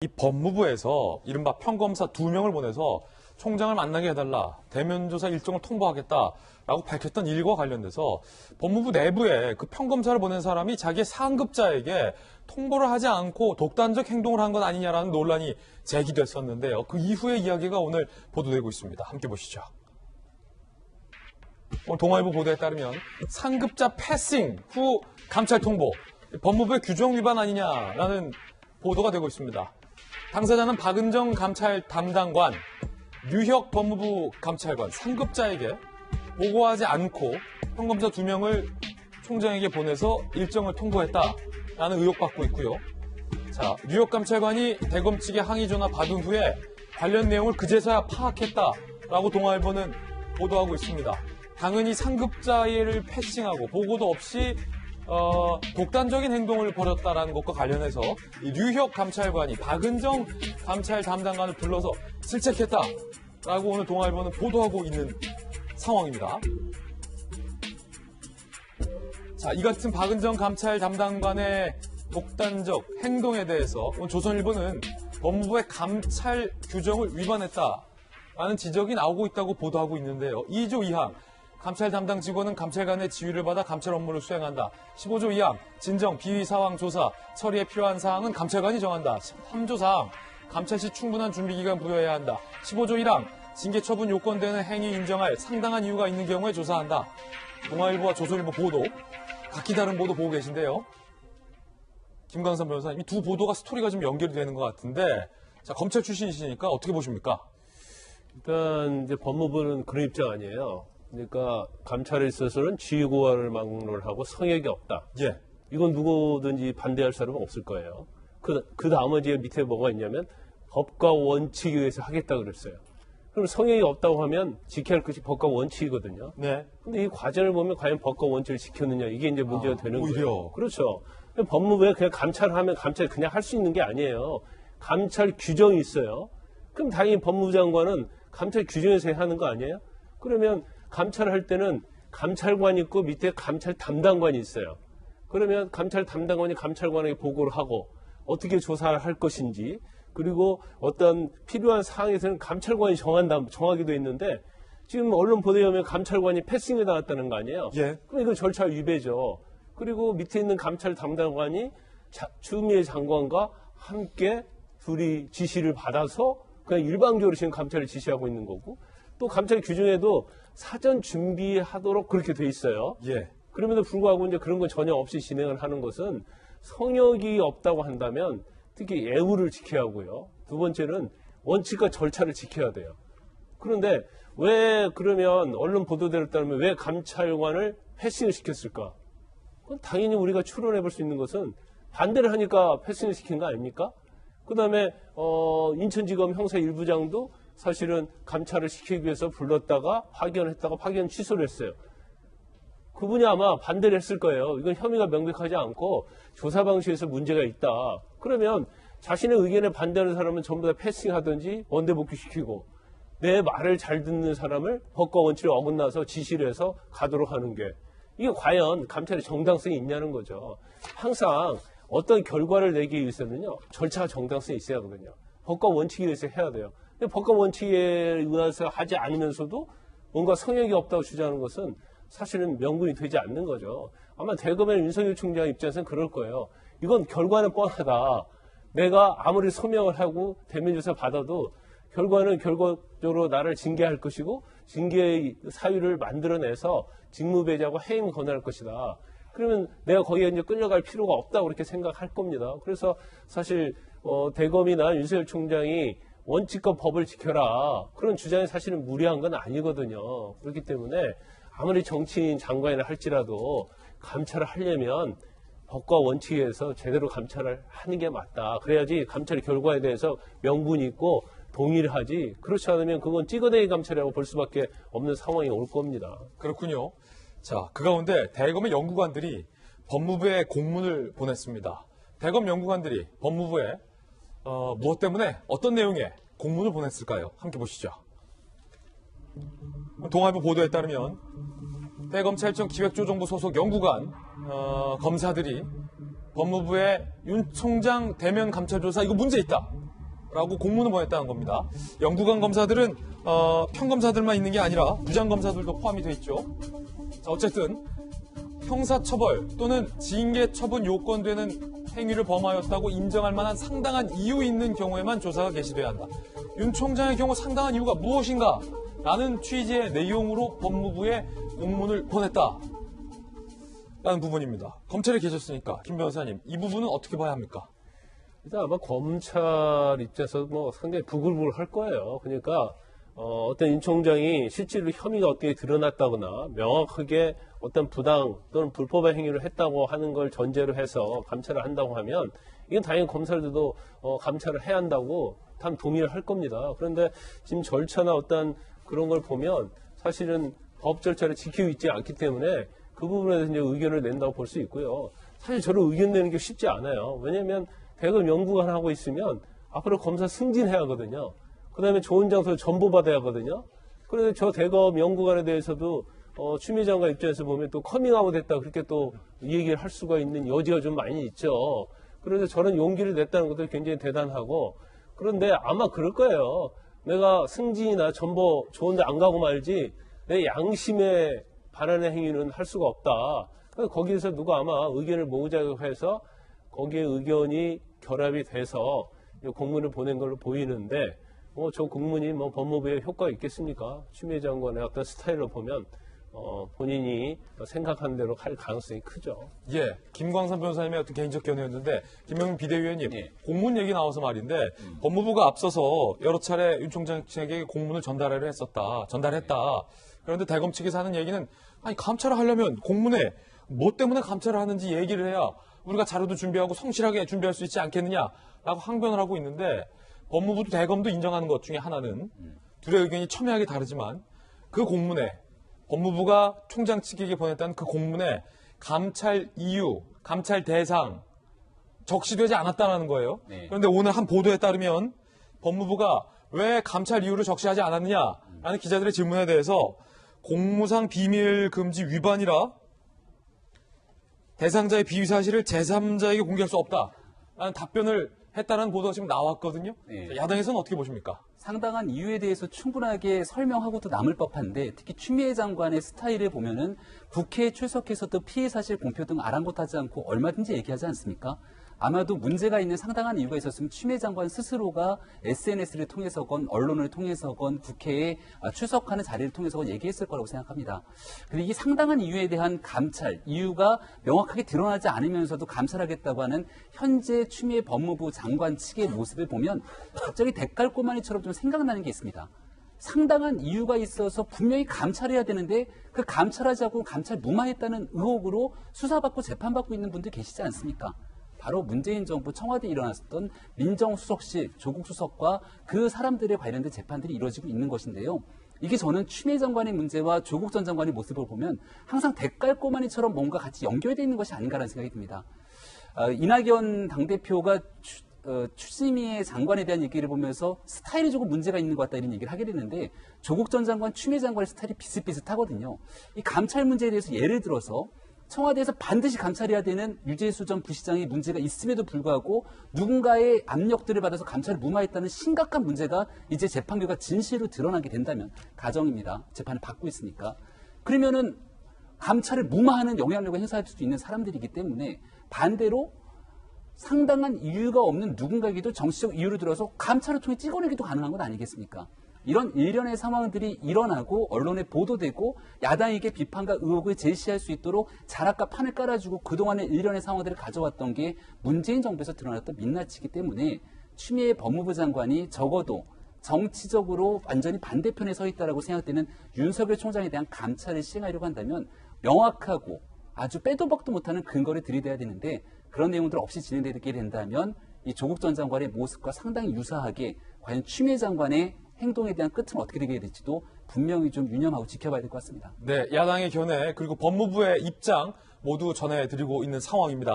이 법무부에서 이른바 평검사 2명을 보내서 총장을 만나게 해달라, 대면 조사 일정을 통보하겠다라고 밝혔던 일과 관련돼서 법무부 내부에 그 평검사를 보낸 사람이 자기의 상급자에게 통보를 하지 않고 독단적 행동을 한 것 아니냐라는 논란이 제기됐었는데요. 그 이후의 이야기가 오늘 보도되고 있습니다. 함께 보시죠. 오늘 동아일보 보도에 따르면 상급자 패싱 후 감찰 통보, 법무부의 규정 위반 아니냐라는 보도가 되고 있습니다. 당사자는 박은정 감찰 담당관, 류혁 법무부 감찰관 상급자에게 보고하지 않고 평검사 2명을 총장에게 보내서 일정을 통보했다라는 의혹받고 있고요. 자, 류혁 감찰관이 대검 측에 항의 전화 받은 후에 관련 내용을 그제서야 파악했다라고 동아일보는 보도하고 있습니다. 당연히 상급자를 패싱하고 보고도 없이 독단적인 행동을 벌였다라는 것과 관련해서 이 류혁 감찰관이 박은정 감찰 담당관을 불러서 질책했다라고 오늘 동아일보는 보도하고 있는 상황입니다. 자, 이 같은 박은정 감찰 담당관의 독단적 행동에 대해서 오늘 조선일보는 법무부의 감찰 규정을 위반했다라는 지적이 나오고 있다고 보도하고 있는데요. 2조 2항 감찰 담당 직원은 감찰관의 지휘를 받아 감찰 업무를 수행한다. 15조 2항 진정, 비위, 사항, 조사, 처리에 필요한 사항은 감찰관이 정한다. 3조 4항 감찰 시 충분한 준비기간 부여해야 한다. 15조 1항 징계 처분 요건되는 행위 인정할 상당한 이유가 있는 경우에 조사한다. 동아일보와 조선일보 보도, 각기 다른 보도 보고 계신데요. 김광선 변호사님, 이 두 보도가 스토리가 좀 연결이 되는 것 같은데, 자, 검찰 출신이시니까 어떻게 보십니까? 일단 이제 법무부는 그런 입장 아니에요. 그러니까 감찰에 있어서는 지휘고하를 막론하고 성역이 없다. 예. 이건 누구든지 반대할 사람은 없을 거예요. 그 다음에 이제 밑에 뭐가 있냐면 법과 원칙에 의해서 하겠다 그랬어요. 그럼 성역이 없다고 하면 지켜야 할 것이 법과 원칙이거든요. 네. 근데 이 과정을 보면 과연 법과 원칙을 지켰느냐, 이게 이제 문제가 되는 오히려. 거예요. 그렇죠. 법무부에 그냥 감찰하면 감찰 그냥 할 수 있는 게 아니에요. 감찰 규정이 있어요. 그럼 당연히 법무부 장관은 감찰 규정에서 해야 하는 거 아니에요? 그러면 감찰을 할 때는 감찰관이 있고 밑에 감찰 담당관이 있어요. 그러면 감찰 담당관이 감찰관에게 보고를 하고 어떻게 조사를 할 것인지, 그리고 어떤 필요한 사항에서는 감찰관이 정하기도 했는데, 지금 언론 보도에 보면 감찰관이 패싱에 나왔다는 거 아니에요? 예. 그럼 이건 절차 위배죠. 그리고 밑에 있는 감찰 담당관이 추미애 장관과 함께 둘이 지시를 받아서 그냥 일방적으로 지금 감찰을 지시하고 있는 거고, 또 감찰 규정에도 사전 준비하도록 그렇게 돼 있어요. 예. 그럼에도 불구하고 이제 그런 건 전혀 없이 진행을 하는 것은 성역이 없다고 한다면 특히 예우를 지켜야 하고요. 두 번째는 원칙과 절차를 지켜야 돼요. 그런데 왜 그러면 언론 보도대로 따르면 왜 감찰관을 패싱을 시켰을까? 그건 당연히 우리가 추론해 볼 수 있는 것은 반대를 하니까 패싱을 시킨 거 아닙니까? 그 다음에 인천지검 형사 1부장도 사실은 감찰을 시키기 위해서 불렀다가 파견했다가 파견 취소를 했어요. 그분이 아마 반대를 했을 거예요. 이건 혐의가 명백하지 않고 조사 방식에서 문제가 있다. 그러면 자신의 의견에 반대하는 사람은 전부 다 패싱하든지 원대 복귀시키고, 내 말을 잘 듣는 사람을 법과 원칙을 어긋나서 지시를 해서 가도록 하는 게, 이게 과연 감찰의 정당성이 있냐는 거죠. 항상 어떤 결과를 내기 위해서는요, 절차가 정당성이 있어야 하거든요. 법과 원칙에 의해서 해야 돼요. 근데 법과 원칙에 의해서 하지 않으면서도 뭔가 성역이 없다고 주장하는 것은 사실은 명분이 되지 않는 거죠. 아마 대검의 윤석열 총장 입장에서는 그럴 거예요. 이건 결과는 뻔하다. 내가 아무리 소명을 하고 대면조사 받아도 결과는 결과적으로 나를 징계할 것이고, 징계의 사유를 만들어내서 직무배제하고 해임 권할 것이다. 그러면 내가 거기에 이제 끌려갈 필요가 없다고 그렇게 생각할 겁니다. 그래서 사실 대검이나 윤석열 총장이 원칙과 법을 지켜라, 그런 주장이 사실은 무리한 건 아니거든요. 그렇기 때문에 아무리 정치인 장관이라 할지라도 감찰을 하려면 법과 원칙에 의해서 제대로 감찰을 하는 게 맞다. 그래야지 감찰 결과에 대해서 명분이 있고 동의를 하지, 그렇지 않으면 그건 찍어내기 감찰이라고 볼 수밖에 없는 상황이 올 겁니다. 그렇군요. 자, 그 가운데 대검의 연구관들이 법무부에 공문을 보냈습니다. 대검 연구관들이 법무부에 무엇 때문에 어떤 내용의 공문을 보냈을까요? 함께 보시죠. 동아일보 보도에 따르면 대검찰청 기획조정부 소속 연구관 검사들이 법무부의 윤 총장 대면 감찰 조사 이거 문제 있다. 라고 공문을 보냈다는 겁니다. 영구관 검사들은 평검사들만 있는 게 아니라 부장검사들도 포함이 돼 있죠. 자, 어쨌든 형사처벌 또는 징계처분 요건되는 행위를 범하였다고 인정할 만한 상당한 이유 있는 경우에만 조사가 개시돼야 한다. 윤 총장의 경우 상당한 이유가 무엇인가? 라는 취지의 내용으로 법무부에 공문을 보냈다. 라는 부분입니다. 검찰에 계셨으니까 김 변호사님, 이 부분은 어떻게 봐야 합니까? 일단 아마 검찰 입장에서 뭐 상당히 부글부글 할 거예요. 그러니까 어떤 윤 총장이 실제로 혐의가 어떻게 드러났다거나 명확하게 어떤 부당 또는 불법의 행위를 했다고 하는 걸 전제로 해서 감찰을 한다고 하면 이건 당연히 검찰들도 감찰을 해야 한다고 다 동의를 할 겁니다. 그런데 지금 절차나 어떤 그런 걸 보면 사실은 법 절차를 지키고 있지 않기 때문에 그 부분에 대해서 이제 의견을 낸다고 볼 수 있고요. 사실 저런 의견 내는 게 쉽지 않아요. 왜냐하면 대검 연구관 하고 있으면 앞으로 검사 승진해야 하거든요. 그 다음에 좋은 장소를 전보받아야 하거든요. 그런데 저 대검 연구관에 대해서도 추미애 장관 입장에서 보면 또 커밍아웃 했다 그렇게 또 얘기를 할 수가 있는 여지가 좀 많이 있죠. 그런데 저런 용기를 냈다는 것도 굉장히 대단하고 그런데 아마 그럴 거예요. 내가 승진이나 전보 좋은데 안 가고 말지 내 양심에 반하는 행위는 할 수가 없다. 그래서 거기에서 누가 아마 의견을 모으자고 해서 거기에 의견이 결합이 돼서 공문을 보낸 걸로 보이는데 저 공문이 뭐 법무부에 효과가 있겠습니까? 추미애 장관의 어떤 스타일로 보면 본인이 생각한 대로 할 가능성이 크죠. 예, 김광삼 변호사님의 어떤 개인적 견해였는데 김명민 비대위원님, 공문 얘기 나와서 말인데 법무부가 앞서서 여러 차례 윤 총장에게 공문을 전달했다. 그런데 대검 측에서 하는 얘기는 아니 감찰을 하려면 공문에 뭐 때문에 감찰을 하는지 얘기를 해야 우리가 자료도 준비하고 성실하게 준비할 수 있지 않겠느냐라고 항변을 하고 있는데 법무부도 대검도 인정하는 것 중에 하나는 둘의 의견이 첨예하게 다르지만 그 공문에 법무부가 총장 측에게 보냈다는 그 공문에 감찰 이유, 감찰 대상 적시되지 않았다는 거예요. 네. 그런데 오늘 한 보도에 따르면 법무부가 왜 감찰 이유를 적시하지 않았느냐라는 기자들의 질문에 대해서 공무상 비밀 금지 위반이라 대상자의 비위 사실을 제3자에게 공개할 수 없다라는 답변을 했다는 보도가 지금 나왔거든요. 네. 야당에서는 어떻게 보십니까? 상당한 이유에 대해서 충분하게 설명하고도 남을 법한데 특히 추미애 장관의 스타일을 보면은 국회에 출석해서도 피해 사실 공표 등 아랑곳하지 않고 얼마든지 얘기하지 않습니까? 아마도 문제가 있는 상당한 이유가 있었으면 추미애 장관 스스로가 SNS를 통해서건 언론을 통해서건 국회에 출석하는 자리를 통해서건 얘기했을 거라고 생각합니다. 그리고 이 상당한 이유에 대한 감찰, 이유가 명확하게 드러나지 않으면서도 감찰하겠다고 하는 현재 추미애 법무부 장관 측의 모습을 보면 갑자기 대깔꼬마니처럼 좀 생각나는 게 있습니다. 상당한 이유가 있어서 분명히 감찰해야 되는데 그 감찰하지 않고 감찰 무마했다는 의혹으로 수사받고 재판받고 있는 분들 계시지 않습니까? 바로 문재인 정부 청와대에 일어났었던 민정수석실, 조국 수석과 그 사람들에 관련된 재판들이 이루어지고 있는 것인데요. 이게 저는 추미애 장관의 문제와 조국 전 장관의 모습을 보면 항상 대깔꼬마니처럼 뭔가 같이 연결되어 있는 것이 아닌가라는 생각이 듭니다. 이낙연 당대표가 추미애 장관에 대한 얘기를 보면서 스타일이 조금 문제가 있는 것 같다 이런 얘기를 하게 되는데 조국 전 장관, 추미애 장관의 스타일이 비슷비슷하거든요. 이 감찰 문제에 대해서 예를 들어서 청와대에서 반드시 감찰해야 되는 유재수 전 부시장의 문제가 있음에도 불구하고 누군가의 압력들을 받아서 감찰을 무마했다는 심각한 문제가 이제 재판 결과 진실로 드러나게 된다면 가정입니다. 재판을 받고 있으니까. 그러면은 감찰을 무마하는 영향력을 행사할 수 있는 사람들이기 때문에 반대로 상당한 이유가 없는 누군가에게도 정치적 이유를 들어서 감찰을 통해 찍어내기도 가능한 건 아니겠습니까? 이런 일련의 상황들이 일어나고 언론에 보도되고 야당에게 비판과 의혹을 제시할 수 있도록 자락과 판을 깔아주고 그동안의 일련의 상황들을 가져왔던 게 문재인 정부에서 드러났던 민낯이기 때문에 추미애 법무부 장관이 적어도 정치적으로 완전히 반대편에 서 있다라고 생각되는 윤석열 총장에 대한 감찰을 시행하려고 한다면 명확하고 아주 빼도 박도 못하는 근거를 들이대야 되는데 그런 내용들 없이 진행되게 된다면 이 조국 전 장관의 모습과 상당히 유사하게 과연 추미애 장관의 행동에 대한 끝은 어떻게 되게 될지도 분명히 좀 유념하고 지켜봐야 될 것 같습니다. 네, 야당의 견해 그리고 법무부의 입장 모두 전해드리고 있는 상황입니다.